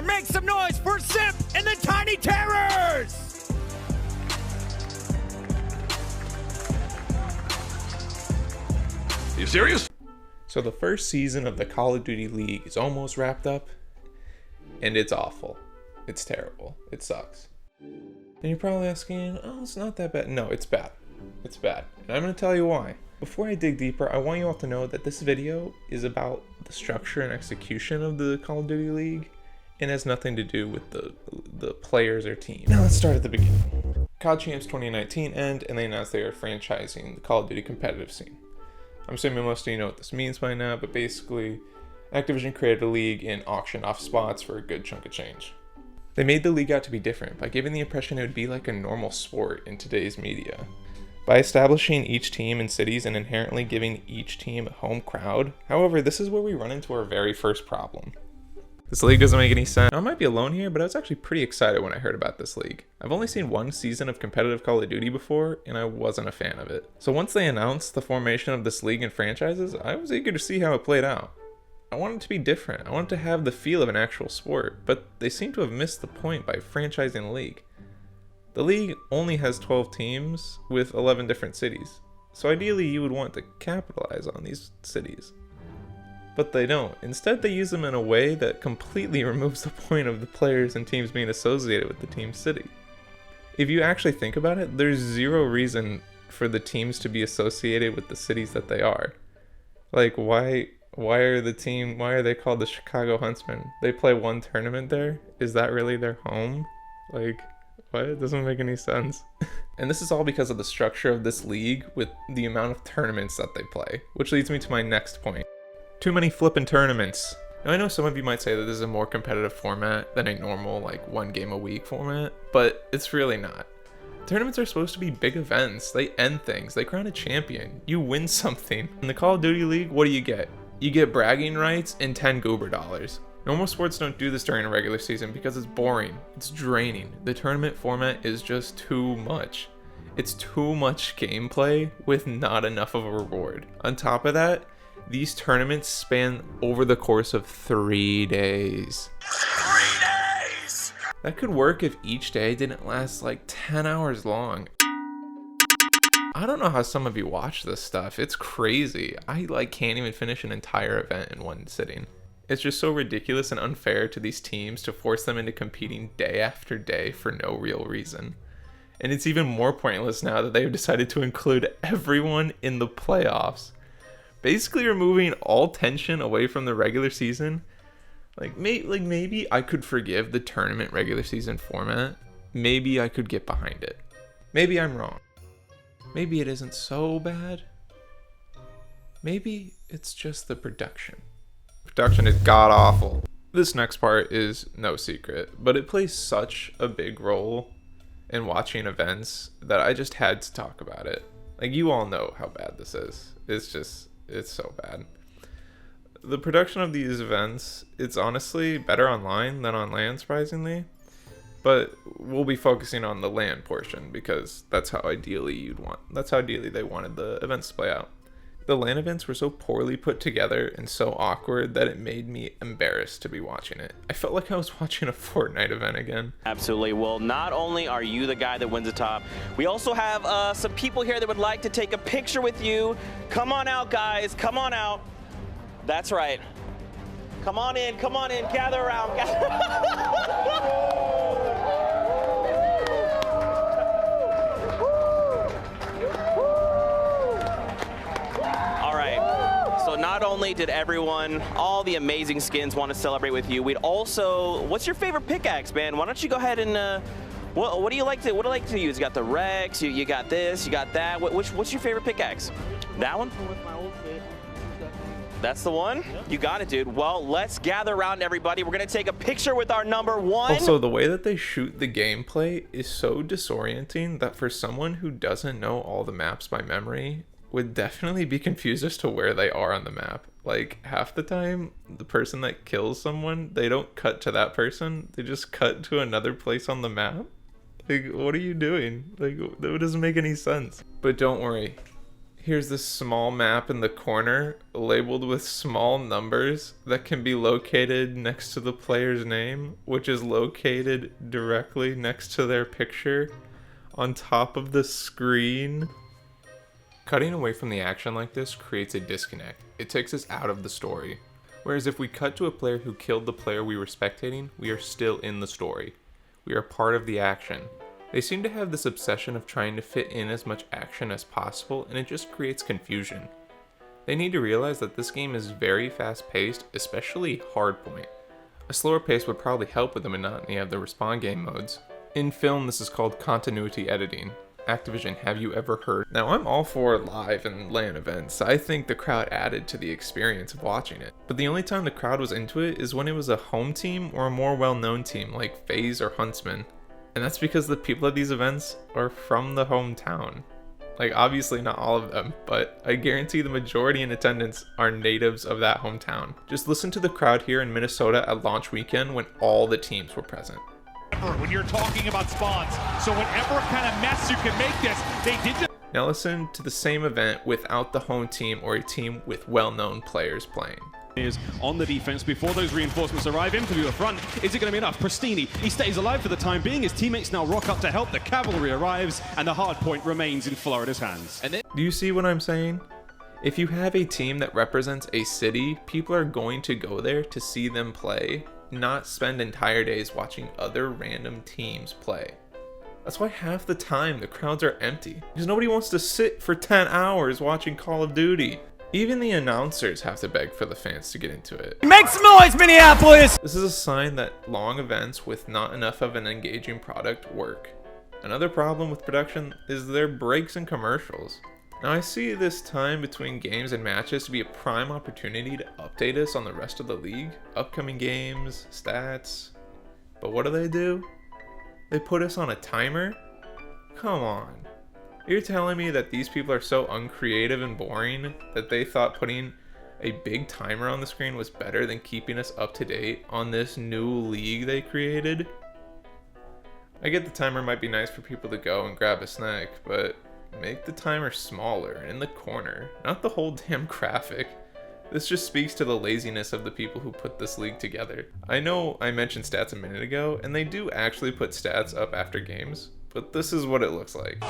make some noise for Simp and the Tiny Terrors! Are you serious? So the first season of the Call of Duty League is almost wrapped up, and it's awful. It's terrible. It sucks. And you're probably asking, oh, it's not that bad. No, it's bad. It's bad. And I'm going to tell you why. Before I dig deeper, I want you all to know that this video is about the structure and execution of the Call of Duty League, and has nothing to do with the players or team. Now let's start at the beginning. COD Champs 2019 end, and they announced they are franchising the Call of Duty competitive scene. I'm assuming most of you know what this means by now, but basically, Activision created a league and auctioned off spots for a good chunk of change. They made the league out to be different by giving the impression it would be like a normal sport in today's media. By establishing each team in cities and inherently giving each team a home crowd. However, this is where we run into our very first problem. This league doesn't make any sense. Now, I might be alone here, but I was actually pretty excited when I heard about this league. I've only seen one season of competitive Call of Duty before, and I wasn't a fan of it. So once they announced the formation of this league and franchises, I was eager to see how it played out. I wanted it to be different. I wanted to have the feel of an actual sport, but they seem to have missed the point by franchising the league. The league only has 12 teams with 11 different cities, so ideally you would want to capitalize on these cities. But they don't. Instead, they use them in a way that completely removes the point of the players and teams being associated with the team's city. If you actually think about it, there's zero reason for the teams to be associated with the cities that they are. Like, why are they called the Chicago Huntsman? They play one tournament there? Is that really their home? Like, what? It doesn't make any sense. And this is all because of the structure of this league with the amount of tournaments that they play, which leads me to my next point. Too many flippin' tournaments. Now, I know some of you might say that this is a more competitive format than a normal, like, one game a week format, but it's really not. Tournaments are supposed to be big events. They end things. They crown a champion. You win something. In the Call of Duty League, what do you get? You get bragging rights and 10 goober dollars. Normal sports don't do this during a regular season because it's boring. It's draining. The tournament format is just too much. It's too much gameplay with not enough of a reward. On top of that, these tournaments span over the course of 3 days. 3 days! That could work if each day didn't last like 10 hours long. I don't know how some of you watch this stuff. It's crazy. I can't even finish an entire event in one sitting. It's just so ridiculous and unfair to these teams to force them into competing day after day for no real reason. And it's even more pointless now that they've decided to include everyone in the playoffs. Basically removing all tension away from the regular season. Maybe I could forgive the tournament regular season format. Maybe I could get behind it. Maybe I'm wrong. Maybe it isn't so bad. Maybe it's just the production. Production is god-awful. This next part is no secret, but it plays such a big role in watching events that I just had to talk about it. Like, you all know how bad this is. It's so bad. The production of these events, it's honestly better online than on LAN, surprisingly. But we'll be focusing on the LAN portion because that's how ideally they wanted the events to play out. The LAN events were so poorly put together and so awkward that it made me embarrassed to be watching it. I felt like I was watching a Fortnite event again. Absolutely. Well, not only are you the guy that wins the top, we also have some people here that would like to take a picture with you. Come on out, guys. Come on out. That's right. Come on in. Gather around. So not only did all the amazing skins want to celebrate with you, we'd also, what's your favorite pickaxe, man? Why don't you go ahead and, what do you like to use? You got the Rex, you got this, you got that. What's your favorite pickaxe? That one? With my old kit. That's the one? Yep. You got it, dude. Well, let's gather around, everybody. We're going to take a picture with our number one. Also, the way that they shoot the gameplay is so disorienting that for someone who doesn't know all the maps by memory, would definitely be confused as to where they are on the map. Like, half the time, the person that kills someone, they don't cut to that person. They just cut to another place on the map. Like, what are you doing? Like, that doesn't make any sense. But don't worry. Here's this small map in the corner labeled with small numbers that can be located next to the player's name, which is located directly next to their picture on top of the screen. Cutting away from the action like this creates a disconnect. It takes us out of the story. Whereas if we cut to a player who killed the player we were spectating, we are still in the story. We are part of the action. They seem to have this obsession of trying to fit in as much action as possible, and it just creates confusion. They need to realize that this game is very fast-paced, especially hardpoint. A slower pace would probably help with the monotony of the respawn game modes. In film, this is called continuity editing. Activision, have you ever heard? Now, I'm all for live and LAN events. I think the crowd added to the experience of watching it. But the only time the crowd was into it is when it was a home team or a more well-known team like Faze or Huntsman. And that's because the people at these events are from the hometown. Like, obviously not all of them, but I guarantee the majority in attendance are natives of that hometown. Just listen to the crowd here in Minnesota at launch weekend when all the teams were present. When you're talking about spawns, so whatever kind of mess you can make this, they did just... Now listen to the same event without the home team or a team with well-known players playing. Is on the defense before those reinforcements arrive in to the front. Is it going to be enough? Pristini, he stays alive for the time being. His teammates now rock up to help. The cavalry arrives, and the hard point remains in Florida's hands. Do you see what I'm saying? If you have a team that represents a city, people are going to go there to see them play, not spend entire days watching other random teams play. That's why half the time the crowds are empty, because nobody wants to sit for 10 hours watching Call of Duty. Even the announcers have to beg for the fans to get into it. Make some noise, Minneapolis! This is a sign that long events with not enough of an engaging product work. Another problem with production is their breaks in commercials. Now I see this time between games and matches to be a prime opportunity to update us on the rest of the league, upcoming games, stats. But what do? They put us on a timer? Come on. You're telling me that these people are so uncreative and boring that they thought putting a big timer on the screen was better than keeping us up to date on this new league they created? I get the timer might be nice for people to go and grab a snack, but make the timer smaller and in the corner, not the whole damn graphic. This just speaks to the laziness of the people who put this league together. I know I mentioned stats a minute ago, and they do actually put stats up after games, but this is what it looks like.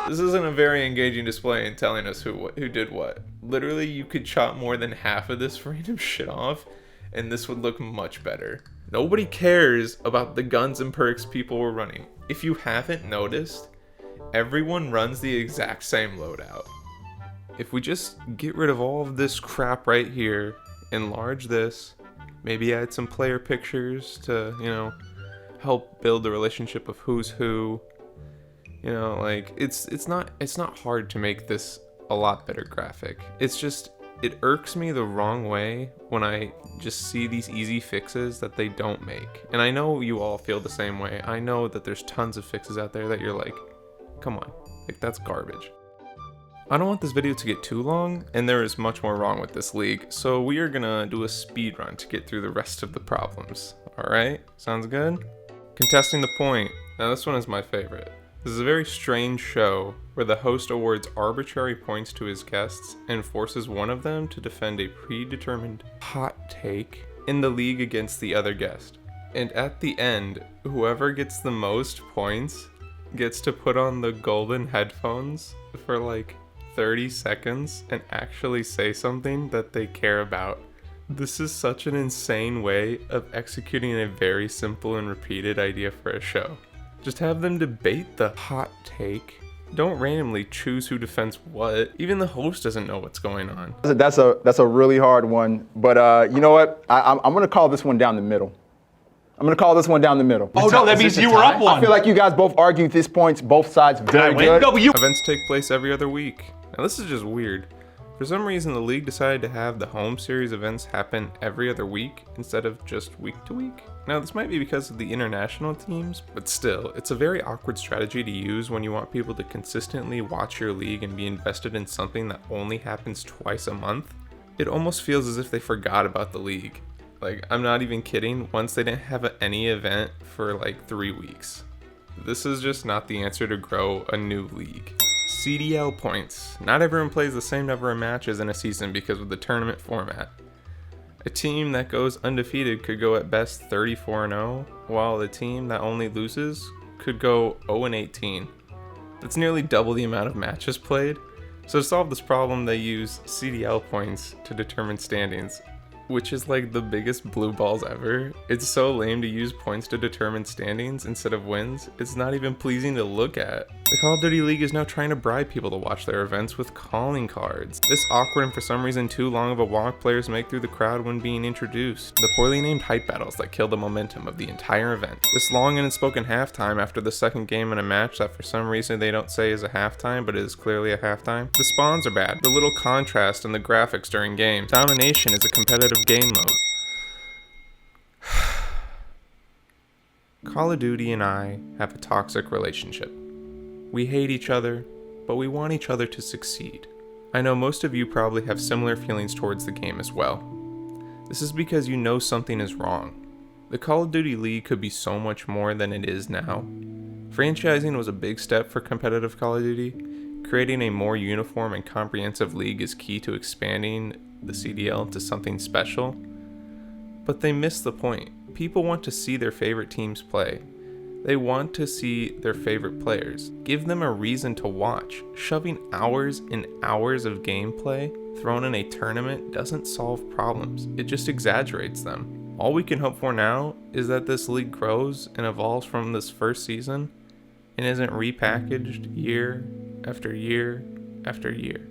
This isn't a very engaging display in telling us who did what. Literally, you could chop more than half of this random shit off, and this would look much better. Nobody cares about the guns and perks people were running. If you haven't noticed, everyone runs the exact same loadout. If we just get rid of all of this crap right here, enlarge this, maybe add some player pictures to, help build the relationship of who's who. Like it's not hard to make this a lot better graphic. It's just it irks me the wrong way when I just see these easy fixes that they don't make. And I know you all feel the same way. I know that there's tons of fixes out there that you're like, come on, like that's garbage. I don't want this video to get too long, and there is much more wrong with this league, so we are gonna do a speed run to get through the rest of the problems. Alright, sounds good? Contesting the point. Now this one is my favorite. This is a very strange show where the host awards arbitrary points to his guests and forces one of them to defend a predetermined hot take in the league against the other guest. And at the end, whoever gets the most points gets to put on the golden headphones for like 30 seconds and actually say something that they care about. This is such an insane way of executing a very simple and repeated idea for a show. Just have them debate the hot take. Don't randomly choose who defends what. Even the host doesn't know what's going on. That's a really hard one, but you know what? I'm gonna call this one down the middle. I'm gonna call this one down the middle. Oh no, that means you were up one. I feel like you guys both argued these points, both sides very good. No, but you... Events take place every other week. Now this is just weird. For some reason, the league decided to have the home series events happen every other week instead of just week to week. Now this might be because of the international teams, but still, it's a very awkward strategy to use when you want people to consistently watch your league and be invested in something that only happens twice a month. It almost feels as if they forgot about the league. Like, I'm not even kidding, once they didn't have any event for like 3 weeks. This is just not the answer to grow a new league. CDL points. Not everyone plays the same number of matches in a season because of the tournament format. A team that goes undefeated could go at best 34-0, while the team that only loses could go 0-18. That's nearly double the amount of matches played. So to solve this problem, they use CDL points to determine standings, which is like the biggest blue balls ever. It's so lame to use points to determine standings instead of wins. It's not even pleasing to look at. The Call of Duty League is now trying to bribe people to watch their events with calling cards. This awkward and for some reason too long of a walk players make through the crowd when being introduced. The poorly named hype battles that kill the momentum of the entire event. This long and unspoken halftime after the second game in a match that for some reason they don't say is a halftime but is clearly a halftime. The spawns are bad. The little contrast in the graphics during games. Domination is a competitive game mode. Call of Duty and I have a toxic relationship. We hate each other, but we want each other to succeed. I know most of you probably have similar feelings towards the game as well. This is because you know something is wrong. The Call of Duty League could be so much more than it is now. Franchising was a big step for competitive Call of Duty. Creating a more uniform and comprehensive league is key to expanding the CDL to something special. But they missed the point. People want to see their favorite teams play. They want to see their favorite players. Give them a reason to watch. Shoving hours and hours of gameplay thrown in a tournament doesn't solve problems. It just exaggerates them. All we can hope for now is that this league grows and evolves from this first season and isn't repackaged year after year after year.